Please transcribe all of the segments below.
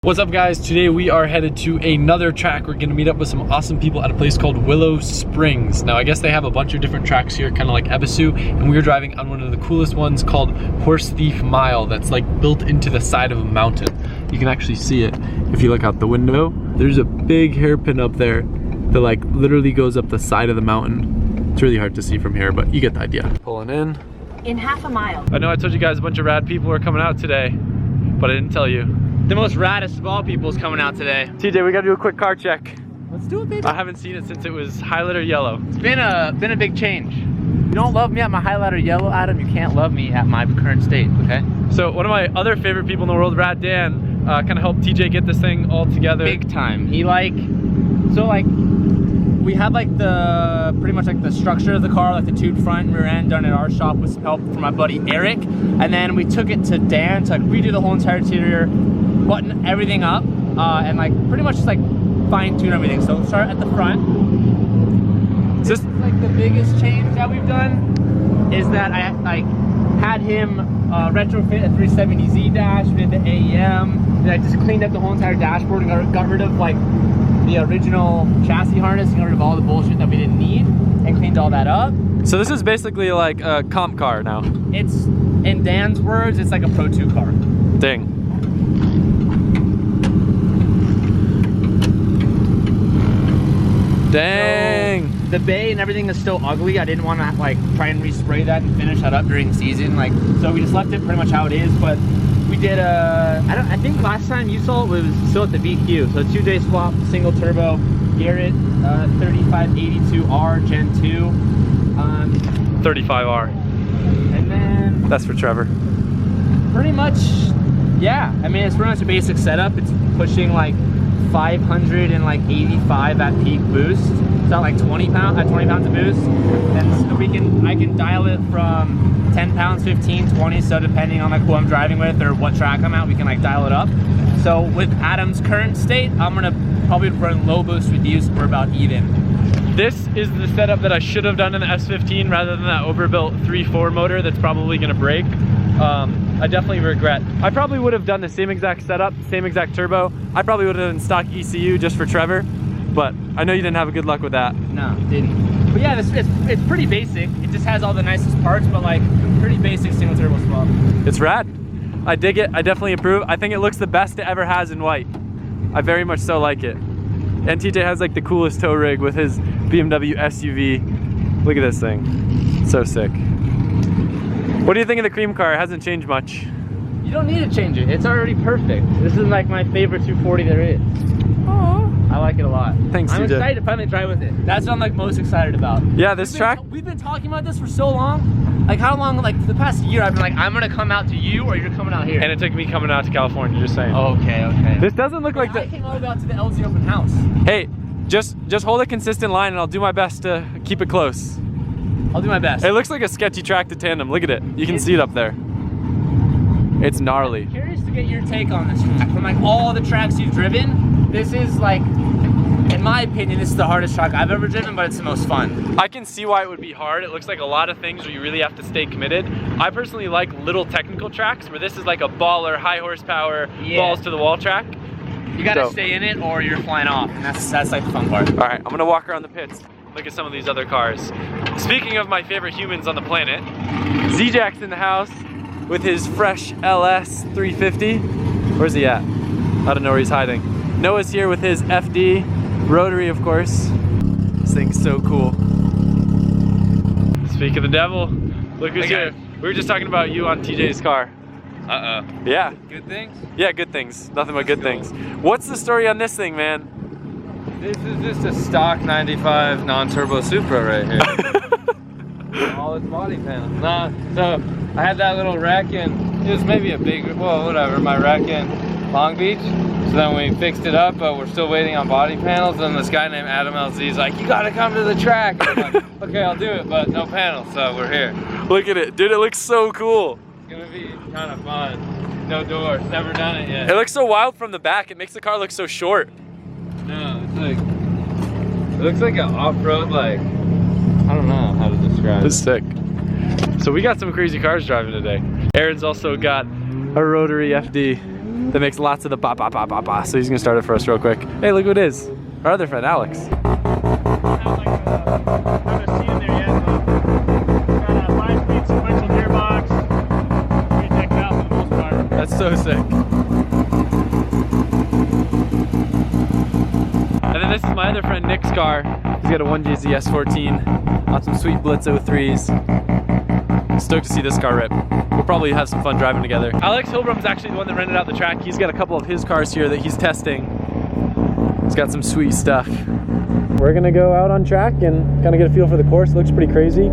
What's up guys? Today we are headed to another track. We're gonna meet up with some awesome people at a place called Willow Springs. Now I guess they have a bunch of different tracks here, kind of like Ebisu, and we were driving on one of the coolest ones called Horse Thief Mile that's like built into the side of a mountain. You can actually see it if you look out the window. There's a big hairpin up there that like literally goes up the side of the mountain. It's really hard to see from here, but you get the idea. Pulling in half a mile. I know I told you guys a bunch of rad people are coming out today, but I didn't tell you. The most raddest of all people is coming out today. TJ, we gotta do a quick car check. Let's do it, baby. I haven't seen it since it was highlighter yellow. It's been a big change. You don't love me at my highlighter yellow, Adam, you can't love me at my current state, okay? So one of my other favorite people in the world, Rad Dan, kind of helped TJ get this thing all together. Big time. He we had like pretty much like the structure of the car, like the tube front and rear end done at our shop with some help from my buddy Eric. And then we took it to Dan to like redo the whole entire interior, button everything up, and like pretty much just like fine tune everything. So we'll start at the front. This is like the biggest change that we've done is that I like had him retrofit a 370Z dash, we did the AEM, then I just cleaned up the whole entire dashboard and got rid of like the original chassis harness and got rid of all the bullshit that we didn't need and cleaned all that up. So this is basically like a comp car now. It's, in Dan's words, it's like a Pro 2 car. Dang. Dang. So, the bay and everything is still ugly. I didn't want to like try and respray that and finish that up during season. Like, so we just left it pretty much how it is. But we did I think last time you saw it was still at the VQ. So 2-day swap, single turbo, Garrett 3582R Gen 2. 35R. And then that's for Trevor. Pretty much, yeah. I mean, it's pretty much a basic setup. It's pushing like 585 at peak boost. It's not like 20 pounds of boost. And so I can dial it from 10 pounds, 15, 20. So depending on like who I'm driving with or what track I'm at, we can like dial it up. So with Adam's current state, I'm gonna probably run low boost with you, so we're about even. This is the setup that I should have done in the S15 rather than that overbuilt 3.4 motor that's probably gonna break. I definitely regret. I probably would have done the same exact setup, same exact turbo. I probably would have done stock ECU just for Trevor, but I know you didn't have a good luck with that. No, didn't. But yeah, it's pretty basic. It just has all the nicest parts, but like pretty basic single turbo swap. It's rad. I dig it. I definitely approve. I think it looks the best it ever has in white. I very much so like it. And TJ has like the coolest tow rig with his BMW SUV. Look at this thing. So sick. What do you think of the cream car? It hasn't changed much. You don't need to change it. It's already perfect. This is like my favorite 240 there is. Aww. I like it a lot. Thanks, I'm TJ. excited to finally drive with it. That's what I'm like most excited about. Yeah, this track. We've been talking about this for so long. Like how long? Like for the past year, I've been like, I'm gonna come out to you, or you're coming out here. And it took me coming out to California. Just saying. Okay, okay. This doesn't look like I came all the way out to the LZ open house. Hey, just hold a consistent line, and I'll do my best to keep it close. I'll do my best. It looks like a sketchy track to Tandem. Look at it. You can see it up there. It's gnarly. I'm curious to get your take on this track. From like all the tracks you've driven, this is like, in my opinion, this is the hardest track I've ever driven, but it's the most fun. I can see why it would be hard. It looks like a lot of things where you really have to stay committed. I personally like little technical tracks where this is like a baller, high horsepower, balls to the wall track. You gotta stay in it or you're flying off, and that's like the fun part. All right, I'm gonna walk around the pits. Look at some of these other cars. Speaking of my favorite humans on the planet, Z-Jack's in the house with his fresh LS 350. Where's he at? I don't know where he's hiding. Noah's here with his FD, rotary of course. This thing's so cool. Speak of the devil, look who's here. We were just talking about you on TJ's car. Uh-oh. Yeah. Good things? Yeah, good things. Nothing but good things. What's the story on this thing, man? This is just a stock 95 non-turbo Supra right here. All its body panels. No, so I had that little wreck in, it was maybe a big, well, whatever, my wreck in Long Beach. So then we fixed it up, but we're still waiting on body panels. And this guy named Adam LZ is like, you gotta come to the track. And I'm like, okay, I'll do it, but no panels, so we're here. Look at it, dude, it looks so cool. It's gonna be kind of fun. No doors, never done it yet. It looks so wild from the back. It makes the car look so short. No, it's like, it looks like an off-road, like, I don't know how to describe it. This is sick. So we got some crazy cars driving today. Aaron's also got a rotary FD. that makes lots of the ba ba ba ba ba. So he's gonna start it for us real quick. Hey, look who it is. Our other friend, Alex. That's so sick. And then this is my other friend Nick's car. He's got a 1JZ S14 on some sweet Blitz 03s. Stoked to see this car rip. We'll probably have some fun driving together. Alex Hilbrum's actually the one that rented out the track. He's got a couple of his cars here that he's testing. He's got some sweet stuff. We're gonna go out on track and kind of get a feel for the course. It looks pretty crazy.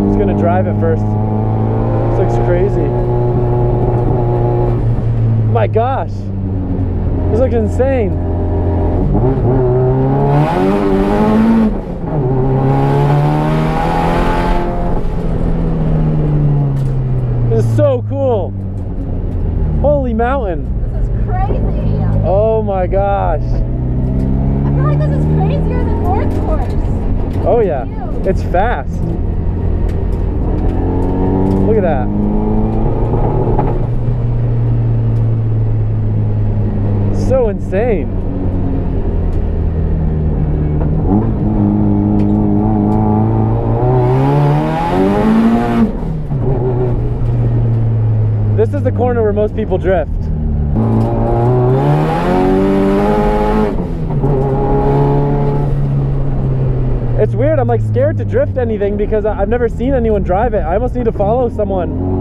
Just gonna drive it first. This looks crazy. My gosh, this looks insane. This is so cool. Holy mountain. This is crazy. Oh my gosh. I feel like this is crazier than North Course. Oh yeah, it's fast. Look at that. So insane. This is the corner where most people drift. It's weird, I'm like scared to drift anything because I've never seen anyone drive it. I almost need to follow someone.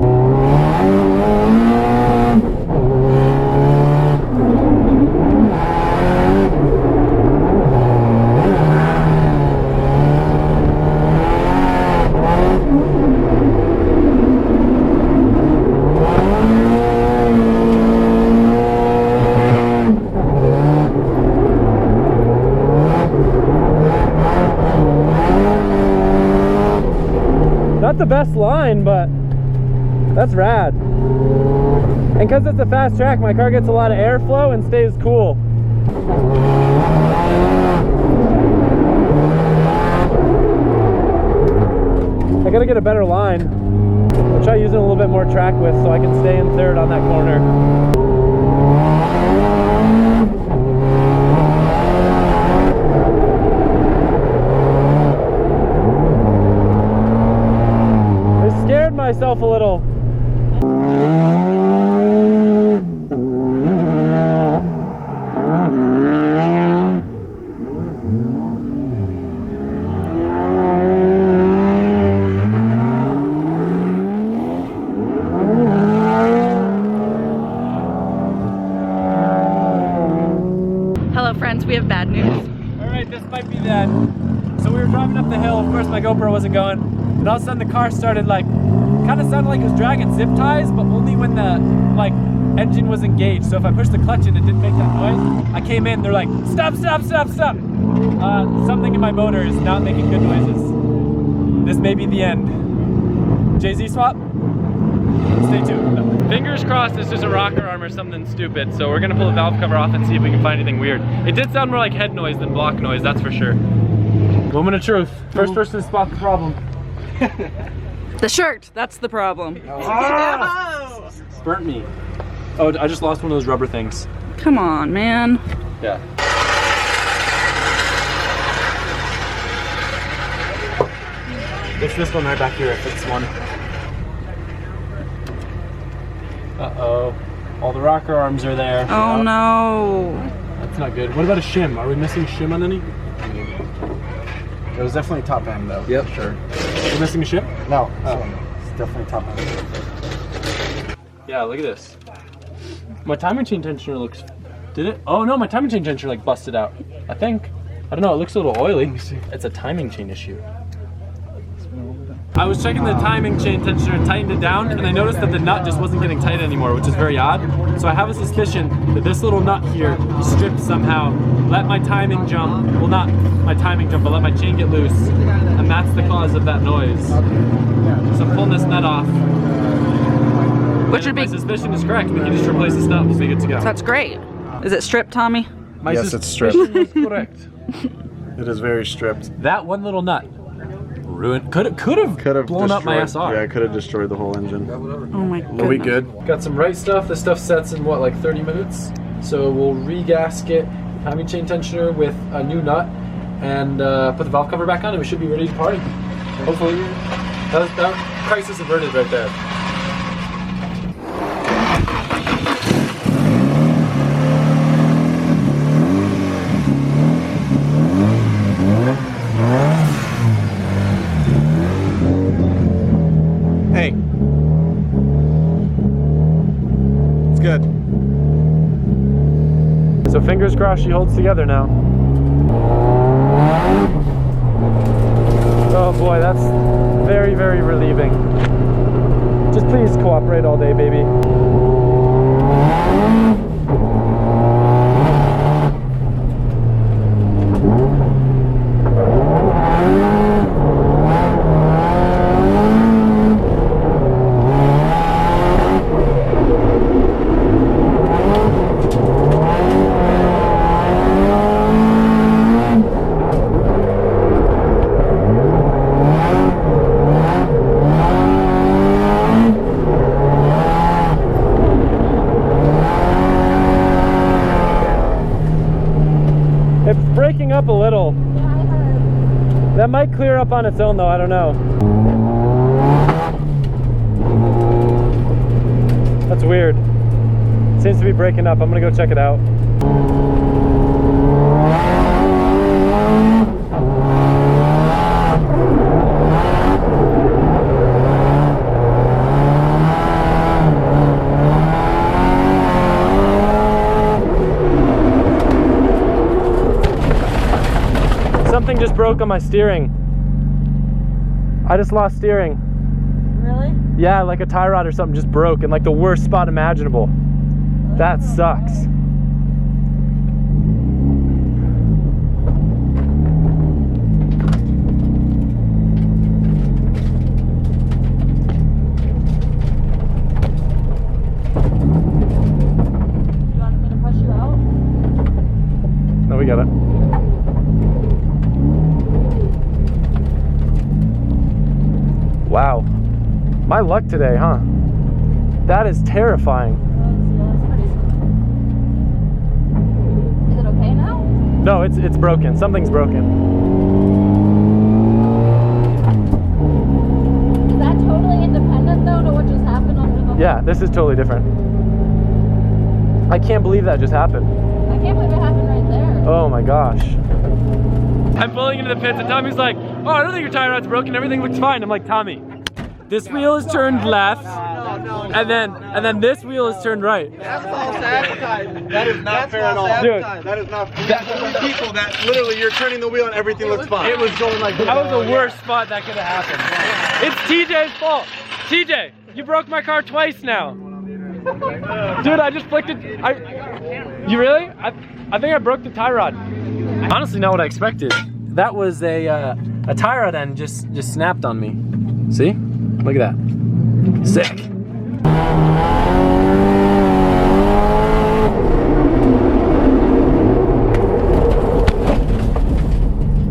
Not the best line, but that's rad. And because it's a fast track, my car gets a lot of airflow and stays cool. I gotta get a better line. I'll try using a little bit more track width so I can stay in third on that corner. Myself a little. Hello friends, we have bad news. Alright, this might be that. So we were driving up the hill, of course my GoPro wasn't going, and all of a sudden the car started like kind of sounded like it was dragging zip ties, but only when the engine was engaged. So if I pushed the clutch in, it didn't make that noise. I came in, they're like, stop, stop, stop, stop. Something in my motor is not making good noises. This may be the end. JZ swap? Stay tuned. Fingers crossed it's just a rocker arm or something stupid. So we're gonna pull the valve cover off and see if we can find anything weird. It did sound more like head noise than block noise, that's for sure. Moment of truth. First person to spot the problem. The shirt, that's the problem. Oh. Burnt me. Oh, I just lost one of those rubber things. Come on, man. Yeah. It's this one right back here, if it's one. Uh-oh. All the rocker arms are there. Oh no. That's not good. What about a shim? Are we missing shim on any? It was definitely top end though. Yep. Sure. We're missing a shim? No. It's definitely top end. Yeah, look at this. My timing chain tensioner looks... Did it? Oh no, my timing chain tensioner like busted out. I think. I don't know, it looks a little oily. Let me see. It's a timing chain issue. I was checking the timing chain tensioner and tightened it down, and I noticed that the nut just wasn't getting tight anymore, which is very odd. So I have a suspicion that this little nut here stripped somehow, let my timing jump, well not my timing jump, but let my chain get loose, and that's the cause of that noise. So I'm pulling this nut off. Which would be... My suspicion is correct, we can just replace this nut, we'll be good to go. That's great. Is it stripped, Tommy? Yes, it's stripped. Is correct. It is very stripped. That one little nut ruined. Could have blown up my SR. Yeah, it could have destroyed the whole engine. Oh my goodness. We'll be good. Got some right stuff. This stuff sets in what, like 30 minutes. So we'll re-gasket timing chain tensioner with a new nut and put the valve cover back on, and we should be ready to party. Hopefully, that crisis averted right there. Hey. It's good. So fingers crossed she holds together now. Oh boy, that's very, very relieving. Just please cooperate all day, baby. It's breaking up a little. Yeah, I heard. That might clear up on its own though, I don't know. That's weird. Seems to be breaking up. I'm gonna go check it out. Something just broke on my steering. I just lost steering. Really? Yeah, like a tie rod or something just broke in like the worst spot imaginable. That sucks. You want me to push you out? No, we got it. Wow. My luck today, huh? That is terrifying. That's pretty scary. Is it okay now? No, it's broken. Something's broken. Is that totally independent though to what just happened under the Yeah, this is totally different. I can't believe that just happened. I can't believe it happened right there. Oh my gosh. I'm pulling into the pits and Tommy's like, oh, I don't think your tie rod's broken, everything looks fine. I'm like, Tommy, this wheel is turned left, and then this wheel is turned right. That's false advertising. That is not fair at all. Dude, That is not fair. That's three people that literally you're turning the wheel and everything looks fine. it was going like this. That was the worst spot that could have happened. It's TJ's fault. TJ, you broke my car twice now. Dude, I just flicked it. You really? I think I broke the tie rod. Honestly, not what I expected. That was a tie rod end just snapped on me. See? Look at that. Sick.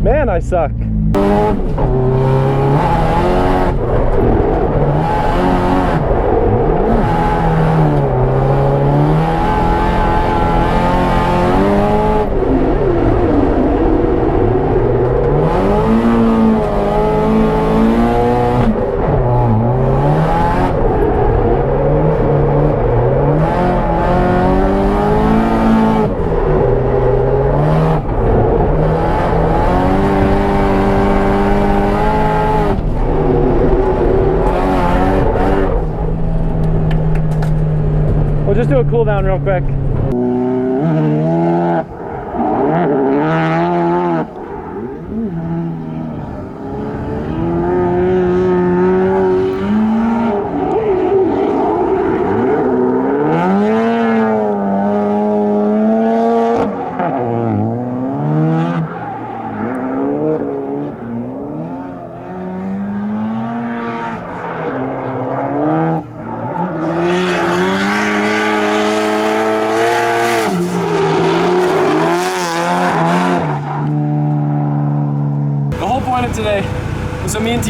Man, I suck. We'll just do a cool down real quick.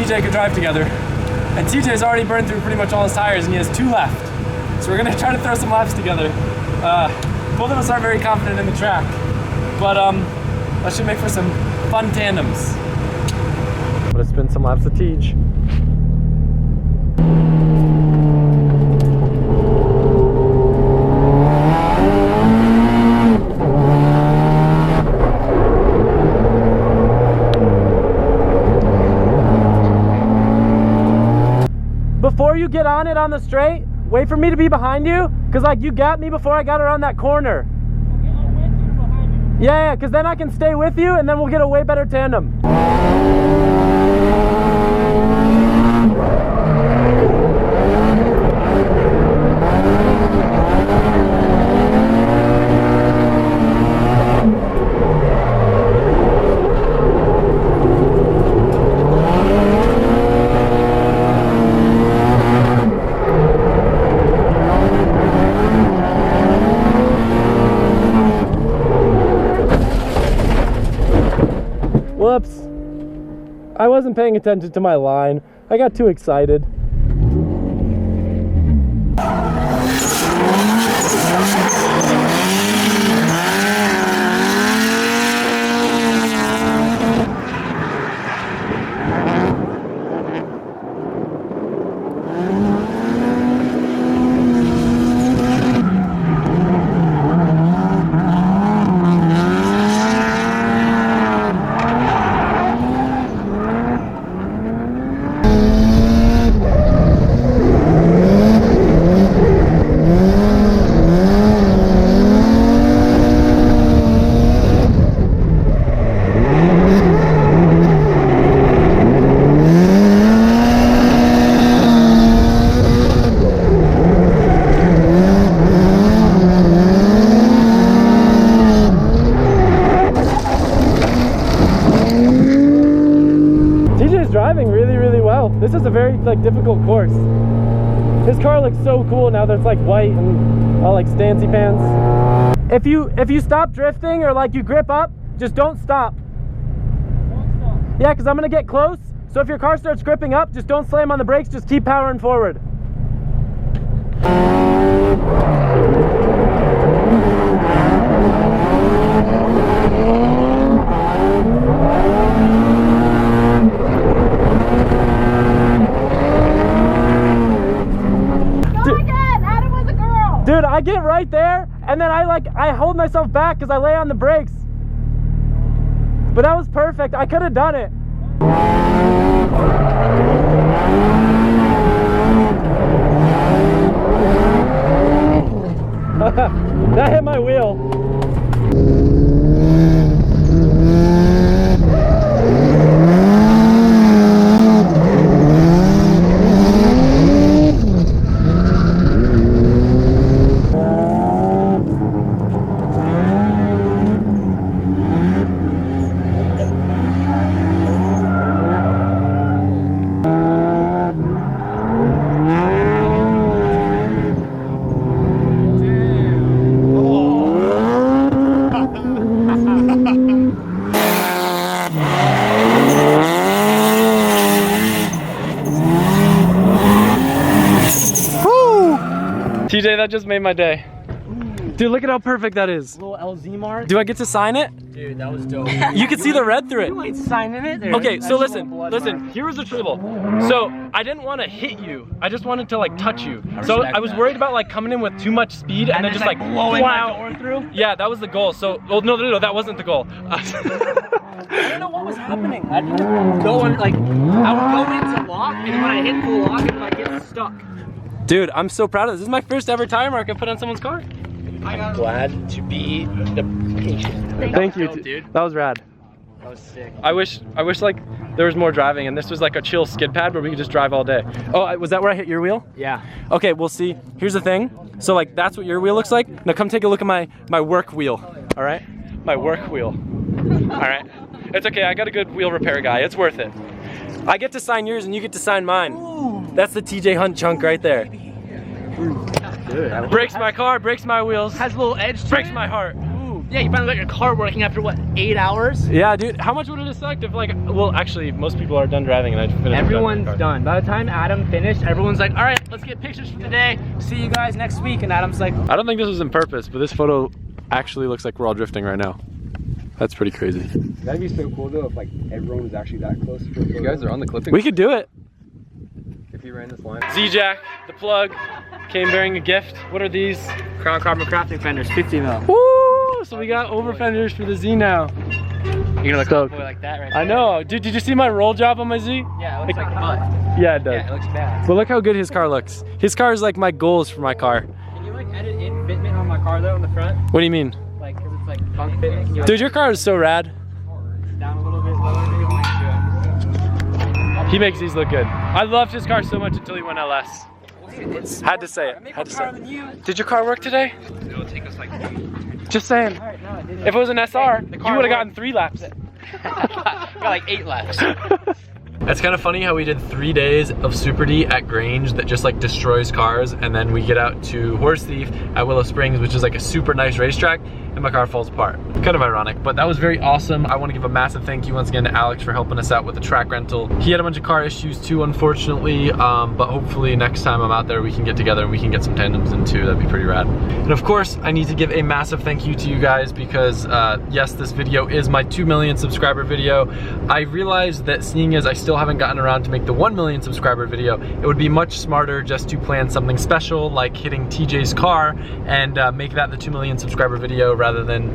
TJ could drive together. And TJ's already burned through pretty much all his tires and he has 2 left. So we're gonna try to throw some laps together. Both of us aren't very confident in the track, but that should make for some fun tandems. I'm gonna spin some laps with TJ. Before you get on it on the straight, wait for me to be behind you, because like you got me before I got around that corner. Yeah, because then I can stay with you and then we'll get a way better tandem. Whoops. I wasn't paying attention to my line. I got too excited. This is a very difficult course. His car looks so cool now that it's like white and all like stancy pants. If you stop drifting or like you grip up, just don't stop. Don't stop. Yeah, because I'm gonna get close. So if your car starts gripping up, just don't slam on the brakes, just keep powering forward. Dude, I get right there and then I hold myself back because I lay on the brakes. But that was perfect. I could have done it. That hit my wheel. TJ, that just made my day. Dude, look at how perfect that is. Little LZ mark. Do I get to sign it? Dude, that was dope. You can see the red through it. You ain't signing it. There. Okay, so listen, here was the trouble. So I didn't want to hit you. I just wanted to like touch you. So I was worried about like coming in with too much speed and then just like blowing my door through. Yeah, that was the goal. So, well, no, that wasn't the goal. I didn't know what was happening. I didn't go on, like, I would go into lock and when I hit full lock it would like get stuck. Dude, I'm so proud of this. This is my first ever tire mark I put on someone's car. I'm glad to be the patient. Thank you, dude. That was rad. That was sick. I wish like there was more driving and this was like a chill skid pad where we could just drive all day. Oh, was that where I hit your wheel? Yeah. Okay, we'll see. Here's the thing. So like that's what your wheel looks like. Now come take a look at my work wheel. All right? My work wheel. All right. It's okay. I got a good wheel repair guy. It's worth it. I get to sign yours and you get to sign mine. Ooh. That's the TJ Hunt chunk right there. Good. Breaks my car, breaks my wheels. Has a little edge to breaks it. my heart. Ooh, Yeah, you finally got your car working after what, 8 hours? Yeah, dude. How much would it have sucked if like, well, actually, most people are done driving and I finished. Everyone's done. By the time Adam finished, everyone's like, all right, let's get pictures for today. See you guys next week. And Adam's like, I don't think this was on purpose, but this photo actually looks like we're all drifting right now. That's pretty crazy. That'd be so cool though if like everyone was actually that close. You guys are on the clipping. We could do it. If you ran this line. Z-Jack, the plug, came bearing a gift. What are these? Crown Carbon crafting fenders, 50 mil. Woo! So we got over fenders for the Z now. You're gonna look So- boy like that right I know. Dude, did you see my roll job on my Z? Yeah, it looks like butt. Yeah, it does. Yeah, it looks bad. But look how good his car looks. His car is like my goals for my car. Can you like edit in fitment on my car though in the front? What do you mean? Like, cause it's like bunk fitment. Can you like Dude, your car is so rad. down a little bit lower maybe? He makes these look good. I loved his car so much until he went LS. Had to say it. Had to say it. Did your car work today? It'll take us like Just saying. If it was an SR, you would have gotten 3 laps. Got like 8 laps. It's kind of funny how we did 3 days of Super D at Grange that just like destroys cars, and then we get out to Horse Thief at Willow Springs, which is like a super nice racetrack, and my car falls apart. Kind of ironic, but that was very awesome. I want to give a massive thank you once again to Alex for helping us out with the track rental. He had a bunch of car issues too, unfortunately, but hopefully next time I'm out there we can get together and we can get some tandems in too. That'd be pretty rad. And of course, I need to give a massive thank you to you guys because yes, this video is my 2 million subscriber video. I realized that seeing as I still haven't gotten around to make the 1 million subscriber video, it would be much smarter just to plan something special like hitting TJ's car and make that the 2 million subscriber video rather than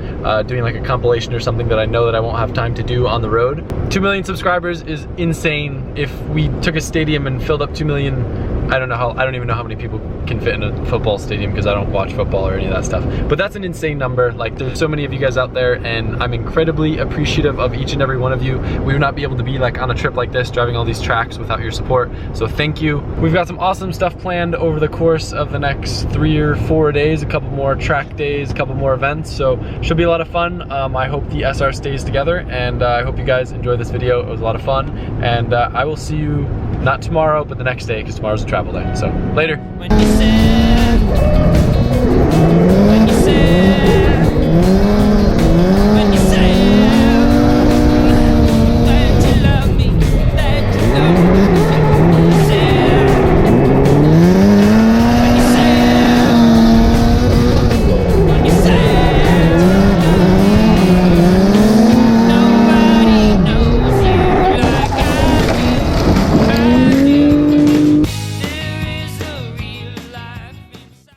doing like a compilation or something that I know that I won't have time to do on the road. 2 million subscribers is insane. If we took a stadium and filled up 2 million, I don't even know how many people can fit in a football stadium because I don't watch football or any of that stuff. But that's an insane number. Like, there's so many of you guys out there and I'm incredibly appreciative of each and every one of you. We would not be able to be like on a trip like this, driving all these tracks without your support. So thank you. We've got some awesome stuff planned over the course of the next 3 or 4 days, a couple more track days, a couple more events. So should be a lot of fun. I hope the SR stays together and I hope you guys enjoy this video. It was a lot of fun and I will see you not tomorrow, but the next day because tomorrow's a travel day. So later.